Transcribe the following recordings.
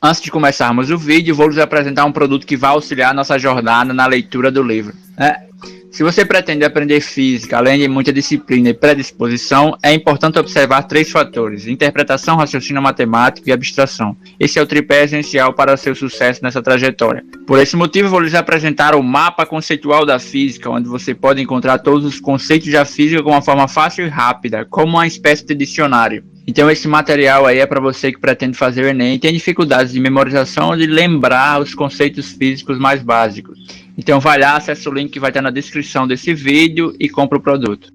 Antes de começarmos o vídeo, vou lhes apresentar um produto que vai auxiliar nossa jornada na leitura do livro. Se você pretende aprender física, além de muita disciplina e predisposição, é importante observar 3 fatores: interpretação, raciocínio matemático e abstração. Esse é o tripé essencial para seu sucesso nessa trajetória. Por esse motivo, vou lhes apresentar o mapa conceitual da física, onde você pode encontrar todos os conceitos da física de uma forma fácil e rápida, como uma espécie de dicionário. Então esse material aí é para você que pretende fazer o Enem e tem dificuldades de memorização ou de lembrar os conceitos físicos mais básicos. Então vai lá, acessa o link que vai estar na descrição desse vídeo e compra o produto.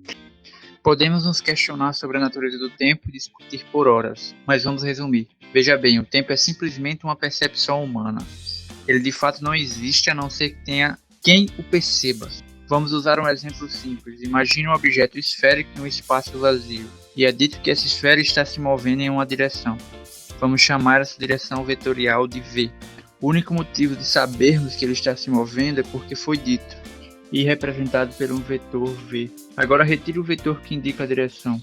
Podemos nos questionar sobre a natureza do tempo e discutir por horas, mas vamos resumir. Veja bem, o tempo é simplesmente uma percepção humana. Ele de fato não existe a não ser que tenha quem o perceba. Vamos usar um exemplo simples. Imagine um objeto esférico em um espaço vazio, e é dito que essa esfera está se movendo em uma direção. Vamos chamar essa direção vetorial de V. O único motivo de sabermos que ele está se movendo é porque foi dito, e representado por um vetor V. Agora retire o vetor que indica a direção.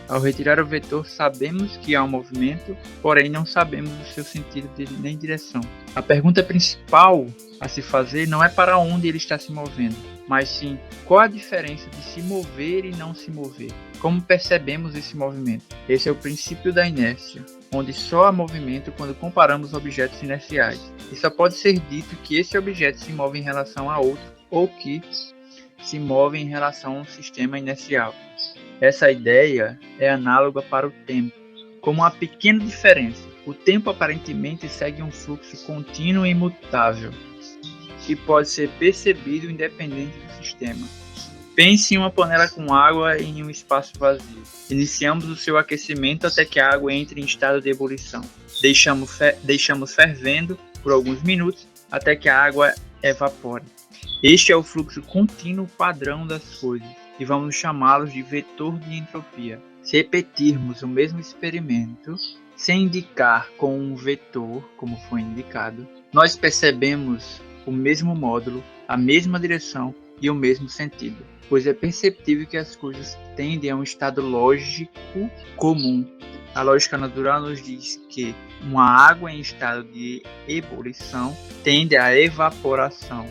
Ao retirar o vetor, sabemos que há um movimento, porém não sabemos o seu sentido nem direção. A pergunta principal a se fazer não é para onde ele está se movendo, mas sim qual a diferença de se mover e não se mover. Como percebemos esse movimento? Esse é o princípio da inércia, onde só há movimento quando comparamos objetos inerciais. E só pode ser dito que esse objeto se move em relação a outro, ou que se move em relação a um sistema inercial. Essa ideia é análoga para o tempo, com uma pequena diferença. O tempo aparentemente segue um fluxo contínuo e imutável, que pode ser percebido independente do sistema. Pense em uma panela com água em um espaço vazio. Iniciamos o seu aquecimento até que a água entre em estado de ebulição. Deixamos fervendo por alguns minutos até que a água evapore. Este é o fluxo contínuo padrão das coisas, e vamos chamá-los de vetor de entropia. Se repetirmos o mesmo experimento, sem indicar com um vetor, como foi indicado, nós percebemos o mesmo módulo, a mesma direção e o mesmo sentido, pois é perceptível que as coisas tendem a um estado lógico comum. A lógica natural nos diz que uma água em estado de ebulição tende à evaporação.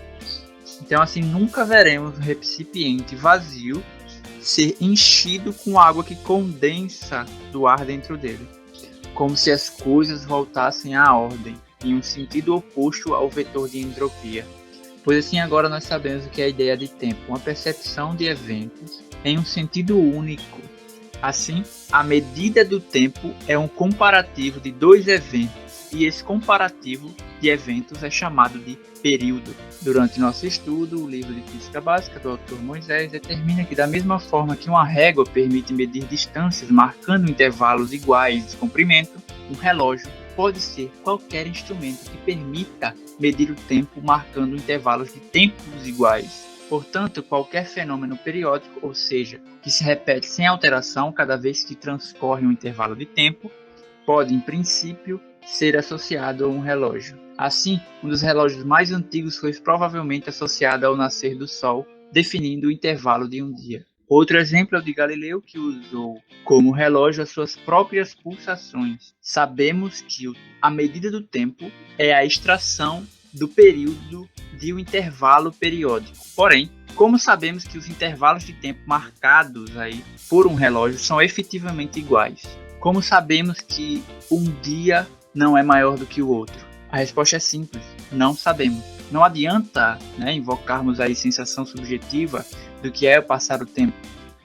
Então assim nunca veremos um recipiente vazio ser enchido com água que condensa do ar dentro dele, como se as coisas voltassem à ordem, em um sentido oposto ao vetor de entropia. Pois assim agora nós sabemos o que é a ideia de tempo, uma percepção de eventos em um sentido único. Assim, a medida do tempo é um comparativo de 2 eventos, e esse comparativo de eventos é chamado de período. Durante nosso estudo, o livro de Física Básica do autor Moisés determina que da mesma forma que uma régua permite medir distâncias marcando intervalos iguais de comprimento, um relógio pode ser qualquer instrumento que permita medir o tempo marcando intervalos de tempos iguais. Portanto, qualquer fenômeno periódico, ou seja, que se repete sem alteração cada vez que transcorre um intervalo de tempo, pode, em princípio, ser associado a um relógio. Assim, um dos relógios mais antigos foi provavelmente associado ao nascer do Sol, definindo o intervalo de um dia. Outro exemplo é o de Galileu, que usou como relógio as suas próprias pulsações. Sabemos que a medida do tempo é a extração do período de um intervalo periódico. Porém, como sabemos que os intervalos de tempo marcados aí por um relógio são efetivamente iguais? Como sabemos que um dia não é maior do que o outro? A resposta é simples, não sabemos. Não adianta invocarmos a sensação subjetiva do que é passar o tempo,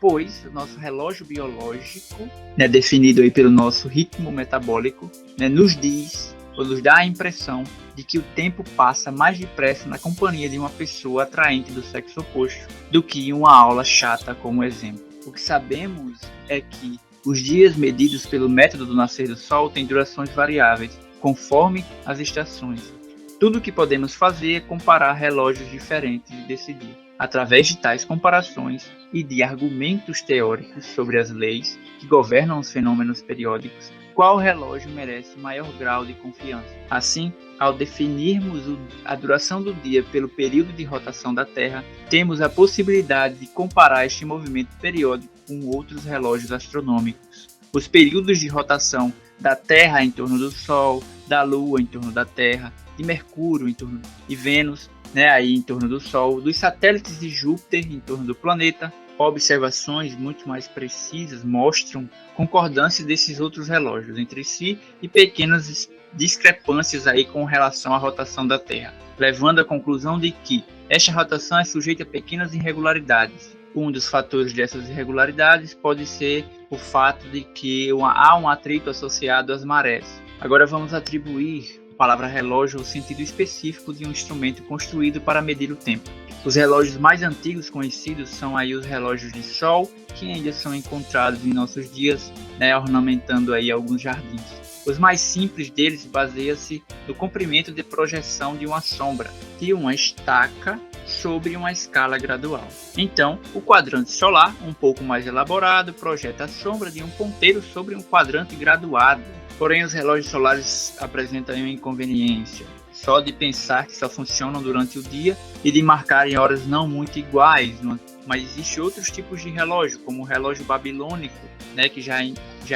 pois o nosso relógio biológico, definido aí pelo nosso ritmo metabólico, nos diz ou nos dá a impressão de que o tempo passa mais depressa na companhia de uma pessoa atraente do sexo oposto do que em uma aula chata, como exemplo. O que sabemos é que os dias medidos pelo método do nascer do Sol têm durações variáveis, conforme as estações. Tudo o que podemos fazer é comparar relógios diferentes e decidir, através de tais comparações e de argumentos teóricos sobre as leis que governam os fenômenos periódicos, qual relógio merece maior grau de confiança. Assim, ao definirmos a duração do dia pelo período de rotação da Terra, temos a possibilidade de comparar este movimento periódico com outros relógios astronômicos. Os períodos de rotação da Terra em torno do Sol, da Lua em torno da Terra, de Mercúrio em torno de Vênus, né, aí em torno do Sol, dos satélites de Júpiter em torno do planeta. Observações muito mais precisas mostram concordância desses outros relógios entre si e pequenas discrepâncias aí com relação à rotação da Terra, levando à conclusão de que esta rotação é sujeita a pequenas irregularidades. Um dos fatores dessas irregularidades pode ser o fato de que há um atrito associado às marés. Agora vamos atribuir a palavra relógio ao sentido específico de um instrumento construído para medir o tempo. Os relógios mais antigos conhecidos são aí os relógios de sol, que ainda são encontrados em nossos dias, né, ornamentando aí alguns jardins. Os mais simples deles baseiam-se no comprimento de projeção de uma sombra, de uma estaca sobre uma escala gradual. Então, o quadrante solar, um pouco mais elaborado, projeta a sombra de um ponteiro sobre um quadrante graduado. Porém, os relógios solares apresentam uma inconveniência, só de pensar que só funcionam durante o dia e de marcarem horas não muito iguais. Mas existem outros tipos de relógio, como o relógio babilônico, né, que já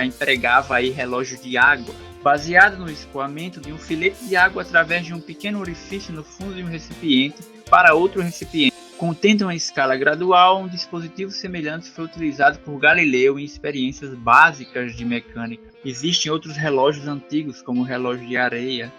empregava aí relógio de água, baseado no escoamento de um filete de água através de um pequeno orifício no fundo de um recipiente para outro recipiente. Contendo uma escala gradual, um dispositivo semelhante foi utilizado por Galileu em experiências básicas de mecânica. Existem outros relógios antigos, como o relógio de areia.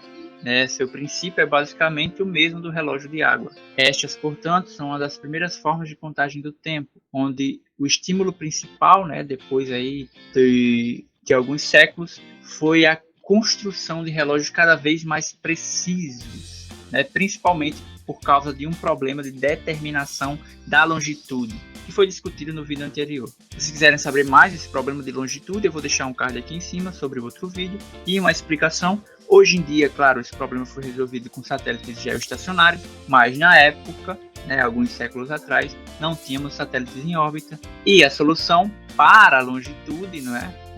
Seu princípio é basicamente o mesmo do relógio de água. Estas, portanto, são uma das primeiras formas de contagem do tempo, onde o estímulo principal, depois aí de alguns séculos, foi a construção de relógios cada vez mais precisos, principalmente por causa de um problema de determinação da longitude, que foi discutido no vídeo anterior. Se quiserem saber mais desse problema de longitude, eu vou deixar um card aqui em cima sobre outro vídeo e uma explicação. Hoje em dia, claro, esse problema foi resolvido com satélites geoestacionários, mas na época, alguns séculos atrás, não tínhamos satélites em órbita, e a solução para a longitude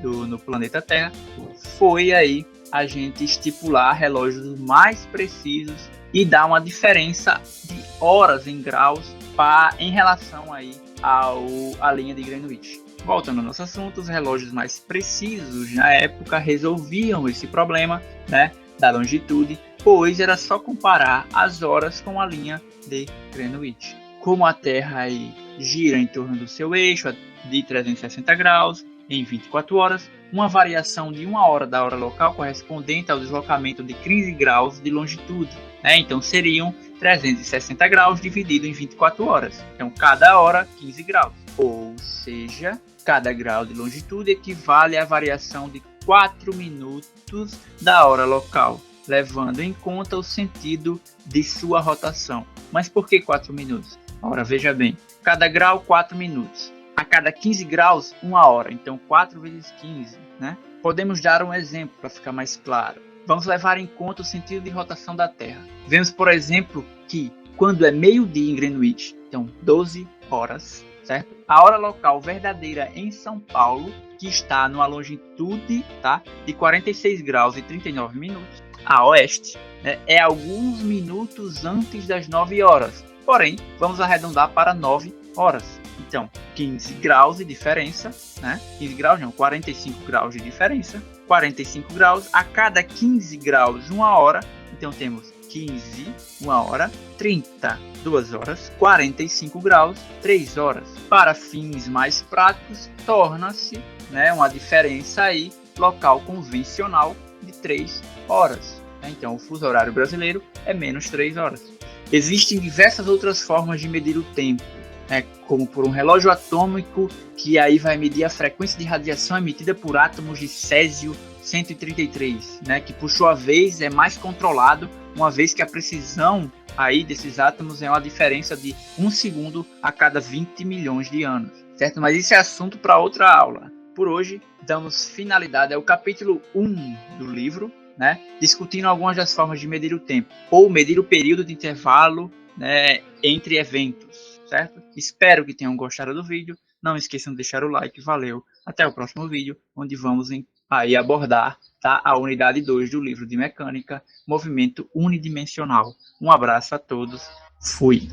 no planeta Terra foi aí a gente estipular relógios mais precisos e dar uma diferença de horas em graus em relação aí à linha de Greenwich. Voltando ao nosso assunto, os relógios mais precisos na época resolviam esse problema da longitude, pois era só comparar as horas com a linha de Greenwich. Como a Terra aí gira em torno do seu eixo de 360 graus em 24 horas, uma variação de 1 hora da hora local correspondente ao deslocamento de 15 graus de longitude. Então seriam 360 graus dividido em 24 horas. Então cada hora 15 graus. Ou seja, cada grau de longitude equivale à variação de 4 minutos da hora local, levando em conta o sentido de sua rotação. Mas por que 4 minutos? Ora, veja bem, cada grau 4 minutos. A cada 15 graus, 1 hora. Então 4 vezes 15. Podemos dar um exemplo para ficar mais claro. Vamos levar em conta o sentido de rotação da Terra. Vemos, por exemplo, que quando é meio-dia em Greenwich, então 12 horas, certo? A hora local verdadeira em São Paulo, que está numa longitude de 46 graus e 39 minutos a oeste, é alguns minutos antes das 9 horas. Porém, vamos arredondar para 9 horas. Então, 15 graus de diferença, 15 graus não, 45 graus de diferença. 45 graus, a cada 15 graus, 1 hora. Então temos 15, 1 hora, 30, 2 horas, 45 graus, 3 horas. Para fins mais práticos, torna-se uma diferença aí local convencional de 3 horas. Então o fuso horário brasileiro é menos 3 horas. Existem diversas outras formas de medir o tempo, como por um relógio atômico, que aí vai medir a frequência de radiação emitida por átomos de césio 133, que por sua vez é mais controlado, uma vez que a precisão aí desses átomos é uma diferença de 1 segundo a cada 20 milhões de anos, certo? Mas isso é assunto para outra aula. Por hoje, damos finalidade ao capítulo 1 do livro, discutindo algumas das formas de medir o tempo, ou medir o período de intervalo entre eventos, certo? Espero que tenham gostado do vídeo. Não esqueçam de deixar o like. Valeu. Até o próximo vídeo, onde vamos aí abordar a unidade 2 do livro de mecânica, movimento unidimensional. Um abraço a todos. Fui.